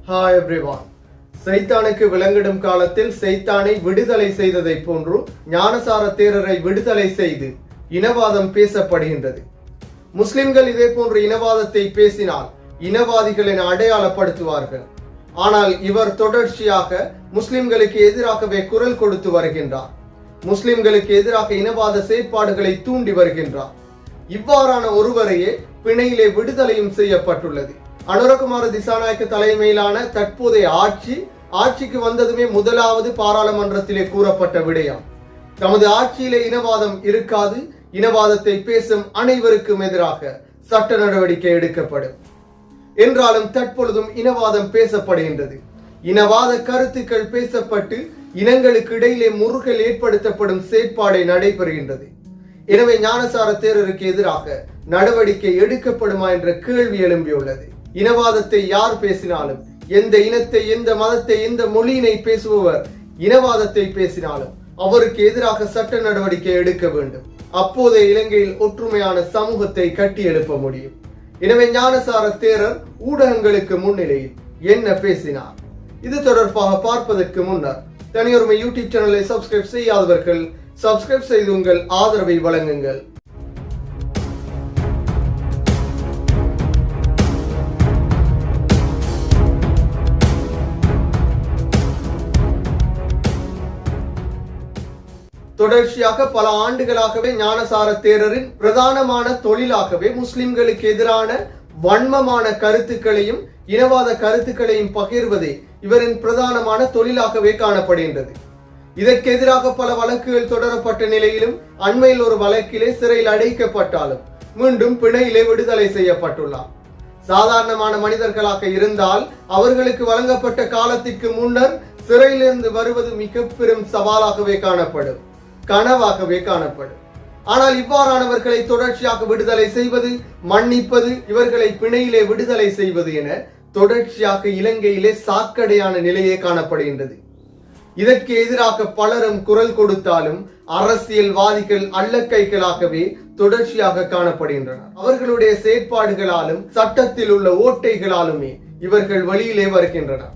Hi everyone. சைத்தானுக்கு விளங்கிடும் காலத்தில் சைத்தானை விடுதலை செய்ததை போன்று ஞானசார தேரரை விடுதலை செய்து இனவாதம் பேசப்படுகின்றது. முஸ்லிம்கள் இதே போன்று இனவாதத்தை பேசினால் இனவாதிகள் என அடையாளப்படுத்துவார்கள். ஆனால் இவர் தொடர்ச்சியாக முஸ்லிம்களுக்கு எதிராகவே குரல் கொடுத்து வருகின்றார். முஸ்லிம்களுக்கு எதிராக இனவாத செயற்பாடுகளை தூண்டி வருகின்றார். இவ்வாறான ஒருவரையே பிணையிலே விடுதலையும் செய்யப்பட்டுள்ளது. அனுரகுமார திசாநாயக்க தலைமையிலான தற்போதைய ஆட்சிக்கு வந்ததுமே முதலாவது பாராளுமன்றத்திலே கூறப்பட்ட விடயம், தமது ஆட்சியிலே இனவாதம் இருக்காது, இனவாதத்தை பேசும் அனைவருக்கும் எதிராக சட்ட நடவடிக்கை எடுக்கப்படும் என்றாலும் தற்பொழுதும் இனவாதம் பேசப்படுகின்றது. இனவாத கருத்துக்கள் பேசப்பட்டு இனங்களுக்கு இடையிலே முறுகல் ஏற்படுத்தப்படும் செயற்பாடை நடைபெறுகின்றது. எனவே ஞானசார தேரருக்கு எதிராக நடவடிக்கை எடுக்கப்படுமா என்ற கேள்வி எழும்பியுள்ளது. இனவாதத்தை யார் பேசினாலும், எந்த இனத்தை, எந்த மதத்தை, எந்த மொழியினை பேசுபவர் இனவாதத்தை பேசினாலும் அவருக்கு எதிராக சட்ட நடவடிக்கை எடுக்க வேண்டும். அப்போதைய இலங்கையில் ஒற்றுமையான சமூகத்தை கட்டி எழுப்ப முடியும். எனவே ஞானசார தேரர் ஊடகங்களுக்கு முன்னிலையில் என்ன பேசினார், இது தொடர்பாக பார்ப்பதற்கு முன்னர் தனியொருமை யூடியூப் சேனலை சப்ஸ்கிரைப் செய்யாதவர்கள் சப்ஸ்கிரைப் செய்து உங்கள் ஆதரவை வழங்குங்கள். தொடர்ச்சியாக பல ஆண்டுகளாகவே ஞானசார தேரரின் பிரதானமான தொழிலாகவே முஸ்லிம்களுக்கு எதிரான வன்மமான கருத்துக்களையும் இனவாத கருத்துக்களையும் பகிர்வதே இவரின் பிரதானமான தொழிலாகவே காணப்படுகின்றது. இதற்கு எதிராக பல வழக்குகள் தொடரப்பட்ட நிலையிலும் அண்மையில் ஒரு வழக்கிலே சிறையில் அடைக்கப்பட்டாலும் மீண்டும் பிணையிலே விடுதலை செய்யப்பட்டுள்ளார். சாதாரணமான மனிதர்களாக இருந்தால் அவர்களுக்கு வழங்கப்பட்ட காலத்திற்கு முன்னர் சிறையிலிருந்து வருவது மிக பெரும் சவாலாகவே காணப்படும், கனவாகவே காணப்படும். ஆனால் இவ்வாறானவர்களை தொடர்ச்சியாக விடுதலை செய்வது, மன்னிப்பது, இவர்களை பிணையிலே விடுதலை செய்வது என தொடர்ச்சியாக இலங்கையிலே சாக்கடையான நிலையே காணப்படுகின்றது. இதற்கு எதிராக பலரும் குரல் கொடுத்தாலும் அரசியல்வாதிகள் அல்லக்கைகளாகவே தொடர்ச்சியாக காணப்படுகின்றனர். அவர்களுடைய செயற்பாடுகளாலும் சட்டத்தில் உள்ள ஓட்டைகளாலுமே இவர்கள் வெளியிலே வருகின்றனர்.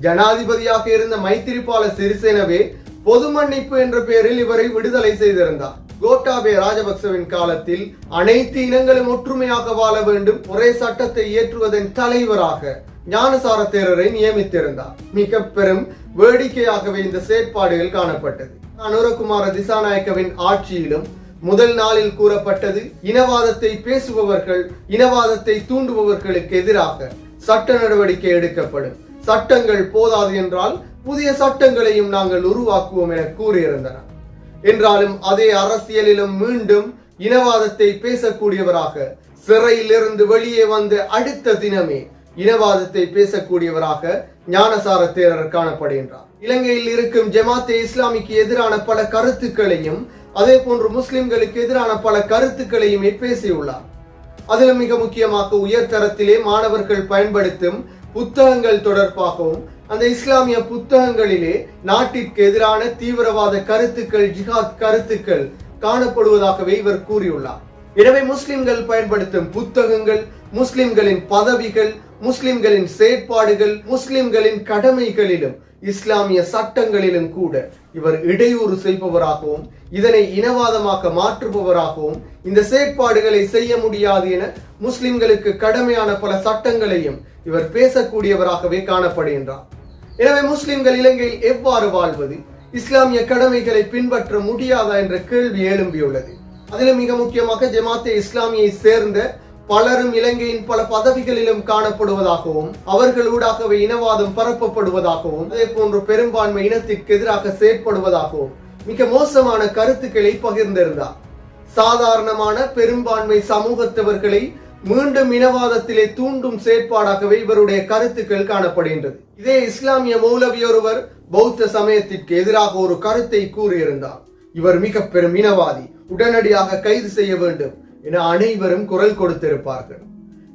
ஜனாதிபதியாக இருந்த மைத்திரிபால சிறிசேனவே பொது மன்னிப்பு என்ற பெயரில் இவரை விடுதலை செய்திருந்தார். கோட்டாபே ராஜபக்சவின் காலத்தில் அனைத்து இனங்களும் ஒற்றுமையாக வாழ வேண்டும், ஒரே சட்டத்தை இயற்றுவதன் தலைவராக ஞானசார தேரரை நியமித்திருந்தார். மிக பெரும் வேடிக்கையாகவே இந்த செயற்பாடுகள் காணப்பட்டது. அனுரகுமார திசாநாயக்கவின் ஆட்சியிலும் முதல் நாளில் கூறப்பட்டது, இனவாதத்தை பேசுபவர்கள், இனவாதத்தை தூண்டுபவர்களுக்கு எதிராக சட்ட நடவடிக்கை எடுக்கப்படும், சட்டங்கள் போதாது என்றால் புதிய சட்டங்களையும் நாங்கள் உருவாக்குவோம் என கூறியிருந்தனர். என்றாலும் அதே அரசியலிலும் மீண்டும் இனவாதத்தை பேசக்கூடியவராக சிறையிலிருந்து வெளியே வந்த அடுத்த தினமே இனவாதத்தை பேசக்கூடியவராக ஞானசார தேரர் காணப்படுகின்றார். இலங்கையில் இருக்கும் ஜமாத்தே இஸ்லாமிக்கு எதிரான பல கருத்துக்களையும் அதே போன்று முஸ்லிம்களுக்கு எதிரான பல கருத்துக்களையுமே பேசியுள்ளார். அதிலும் மிக முக்கியமாக உயர்தரத்திலே மாணவர்கள் பயன்படுத்தும் புத்தகங்கள் தொடர்பாகவும் அந்த இஸ்லாமிய புத்தகங்களிலே நாட்டிற்கு எதிரான தீவிரவாத கருத்துக்கள், ஜிஹாத் கருத்துக்கள் காணப்படுவதாகவே இவர் கூறியுள்ளார். எனவே முஸ்லிம்கள் பயன்படுத்தும் புத்தகங்கள், முஸ்லிம்களின் பதவிகள், முஸ்லிம்களின் செயற்பாடுகள், முஸ்லிம்களின் கடமைகளிலும் இஸ்லாமிய சட்டங்களிலும் கூட இவர் இடையூறு செய்பவராகவும் இதனை இனவாதமாக மாற்றுபவராகவும் இந்த செயற்பாடுகளை செய்ய முடியாது என முஸ்லிம்களுக்கு கடமையான பல சட்டங்களையும் இவர் பேசக்கூடியவராகவே காணப்படுகின்றார். எனவே முஸ்லிம்கள் இலங்கையில் எவ்வாறு வாழ்வது, இஸ்லாமிய கடமைகளை பின்பற்ற முடியாதா என்ற கேள்வி எழும்பியுள்ளது. அதிலும் மிக முக்கியமாக ஜமாத்தே இஸ்லாமியை சேர்ந்த பலரும் இலங்கையின் பல பதவிகளிலும் காணப்படுவதாகவும் அவர்களூடாகவே இனவாதம் பரப்பப்படுவதாகவும் அதே போன்று பெரும்பான்மை இனத்திற்கு எதிராக செயற்படுவதாகவும் மிக மோசமான கருத்துக்களை பகிர்ந்திருந்தார். சாதாரணமான பெரும்பான்மை சமூகத்தவர்களை மீண்டும் இனவாதத்திலே தூண்டும் செயற்பாடாகவே இவருடைய கருத்துக்கள் காணப்படுகின்றது. இதே இஸ்லாமிய மௌலவி ஒருவர் பௌத்த சமயத்திற்கு எதிராக ஒரு கருத்தை கூறியிருந்தார். இவர் மிக பெரும் இனவாதி, உடனடியாக கைது செய்ய வேண்டும் என அனைவரும் குரல் கொடுத்திருப்பார்கள்.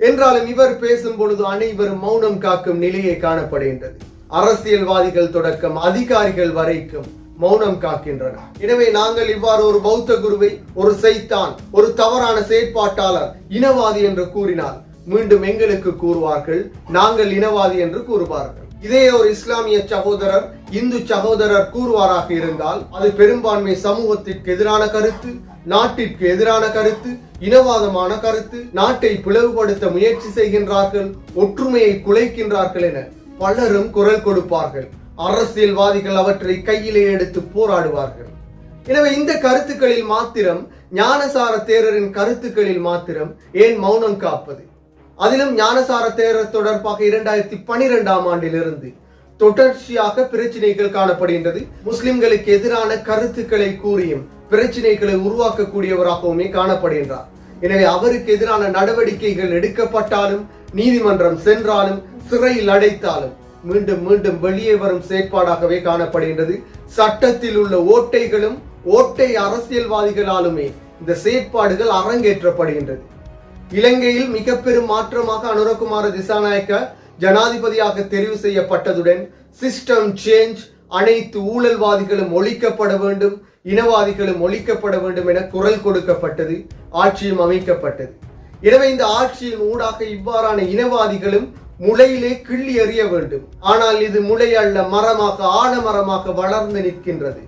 என்றாலும் இவர் பேசும் பொழுது அனைவரும் மௌனம் காக்கும் நிலையை காணப்படுகின்றது. அரசியல்வாதிகள் தொடக்கம் அதிகாரிகள் வரைக்கும் மௌனம் காக்கின்றனர். எனவே நாங்கள் இவ்வாறு ஒரு பௌத்த குருவை, ஒரு சைத்தான், ஒரு தவறான செயற்பாட்டாளர், இனவாதி என்று கூறினால் மீண்டும் எங்களுக்கு கூறுவார்கள், நாங்கள் இனவாதி என்று கூறுவார்கள். இதே ஒரு இஸ்லாமிய சகோதரர் இந்து சகோதரர் கூறுவாராக இருந்தால் அது பெரும்பான்மை சமூகத்திற்கு எதிரான கருத்து, நாட்டிற்கு எதிரான கருத்து, இனவாதமான கருத்து, நாட்டை பிளவுபடுத்த முயற்சி செய்கின்றார்கள், ஒற்றுமையை குலைக்கின்றார்கள் என பலரும் குரல் கொடுப்பார்கள். அரசியல்வாதிகள் அவற்றை கையிலே எடுத்து போராடுவார்கள். எனவே இந்த கருத்துக்களில் மாத்திரம், ஞானசார தேரரின் கருத்துக்களில் மாத்திரம் ஏன் மௌனம் காப்பது? அதிலும் ஞானசார தேரர் தொடர்பாக 2012ஆம் ஆண்டிலிருந்து தொடர்ச்சியாக பிரச்சனைகள் காணப்படுகின்றது. முஸ்லிம்களுக்கு எதிரான கருத்துக்களை கூறியும் பிரச்சனைகளை உருவாக்கக்கூடியவராகவுமே காணப்படுகின்றார். எனவே அவருக்கு எதிரான நடவடிக்கைகள் எடுக்கப்பட்டாலும், நீதிமன்றம் சென்றாலும், சிறையில் அடைத்தாலும் மீண்டும் மீண்டும் வெளியே வரும் செயற்பாடாகவே காணப்படுகின்றது. சட்டத்தில் உள்ள ஓட்டைகளும் ஓட்டை அரசியல்வாதிகளாலுமே இந்த செயற்பாடுகள் அரங்கேற்றப்படுகின்றது. இலங்கையில் மிக பெரும் மாற்றமாக அனுரகுமார திசாநாயக்க ஜனாதிபதியாக தெரிவு செய்யப்பட்டதுடன் சிஸ்டம் சேஞ்ச், அனைத்து ஊழல்வாதிகளும் ஒழிக்கப்பட வேண்டும், இனவாதிகளும் ஒழிக்கப்பட வேண்டும் என குரல் கொடுக்கப்பட்டது, ஆட்சியும் அமைக்கப்பட்டது. எனவே இந்த ஆட்சியின் ஊடாக இவ்வாறான இனவாதிகளும் முளையிலே கிள்ளி எறிய வேண்டும். ஆனால் இது முளை அல்ல, மரமாக ஆலமரமாக வளர்ந்து நிற்கின்றது.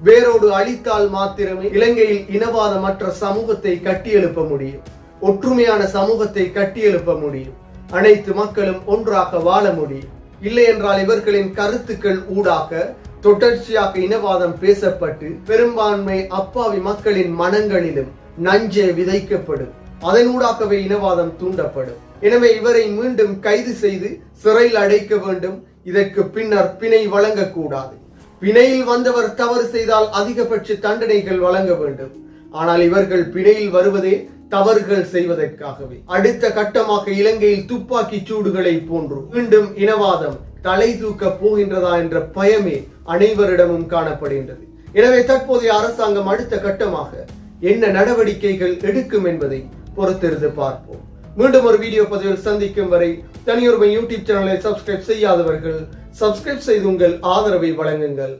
வேரோடு அழித்தால் மாத்திரமே இலங்கையில் இனவாதமற்ற சமூகத்தை கட்டியெழுப்ப முடியும், ஒற்றுமையான சமூகத்தை கட்டியெழுப்ப முடியும், அனைத்து மக்களும் ஒன்றாக வாழ முடியும். இல்லை என்றால் இவர்களின் கருத்துக்கள் ஊடாக தொடர்ச்சியாக இனவாதம் பேசப்பட்டு பெரும்பான்மை அப்பாவி மக்களின் மனங்களிலும் நஞ்சே விதைக்கப்படும், அதனூடாகவே இனவாதம் தூண்டப்படும். எனவே இவரை மீண்டும் கைது செய்து சிறையில் அடைக்க வேண்டும். இதற்கு பின்னர் பிணை வழங்கக்கூடாது. பிணையில் வந்தவர் தவறு செய்தால் அதிகபட்ச தண்டனைகள் வழங்க வேண்டும். ஆனால் இவர்கள் பிணையில் வருவதே தவறுகள் செய்வதற்காகவே. அடுத்த கட்டமாக இலங்கையில் துப்பாக்கி சூடுகளை போன்று மீண்டும் இனவாதம் தலை தூக்க போகின்றதா என்ற பயமே அனைவரிடமும் காணப்படுகின்றது. எனவே தற்போதைய அரசாங்கம் அடுத்த கட்டமாக என்ன நடவடிக்கைகள் எடுக்கும் என்பதை பொறுத்திருந்து பார்ப்போம். மீண்டும் ஒரு வீடியோ பதிவில் சந்திக்கும் வரை தனியொருமை யூடியூப் சேனலை சப்ஸ்கிரைப் செய்யாதவர்கள் சப்ஸ்கிரைப் செய்து உங்கள் ஆதரவை வழங்குங்கள்.